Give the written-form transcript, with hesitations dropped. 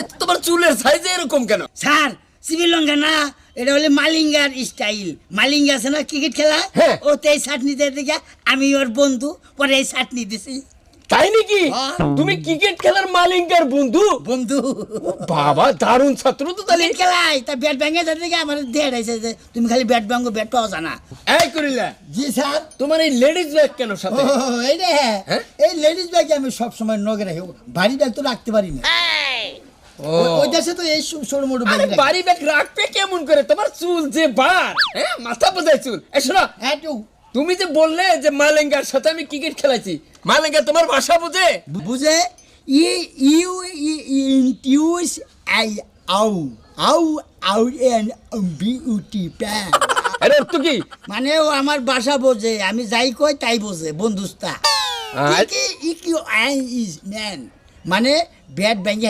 কিন্তু তোমার চুলের সাইজ এরকম কেন? স্যার শ্রীলঙ্কা না, এটা হলে মালিঙ্গার স্টাইল। মালিঙ্গা আছে না ক্রিকেট খেলা, হ্যাঁ। ও তো এই চাটনি দিয়ে দেখে আমি ওর বন্ধু, পরে এই চাটনি দিছি। তাই নাকি? হ্যাঁ। তুমি ক্রিকেট খেলার মালিঙ্গার বন্ধু? বন্ধু বাবা দারুণ ছাত্র তো তাহলে। ক্রিকেট খেলায় তা ব্যাট ব্যাঙ্গে দেখে আমার দেড়াইছে যে তুমি খালি ব্যাট ব্যাঙ্গো ব্যাট পাওয়া জানা। এই করিলা, জি স্যার। তোমার এই লেডিস ব্যাগ কেন সাথে? এই রে, হ্যাঁ? এই লেডিস ব্যাগ আমি সব সময় নগে রাখি, ভারী ব্যাগ তো রাখতে পারি না। ওই দেশে তো এই ছোট মোটো ব্যাগ আরে বাড়ি ব্যাগ রাখবে কেমন করে? তোমার চুল যে বার, হ্যাঁ মাথা বোঝায় চুল। এই শোনো, তুমি যে বললে যে মালেঙ্গার সাথে আমি ক্রিকেট খেলাইছি, মালেঙ্গা তোমার ভাষা বুঝে? বুঝে ইউ ইউস আই আউ আউ আউ এন বিউটি প্যান, আরে অর্থ কি? মানে ও আমার ভাষা বোঝে, আমি যাই কই তাই বোঝে, বন্ধুস্তা। আর? ইকি ইকি আই ইজ ম্যান, মানে ব্যাট ব্যাঙ্গে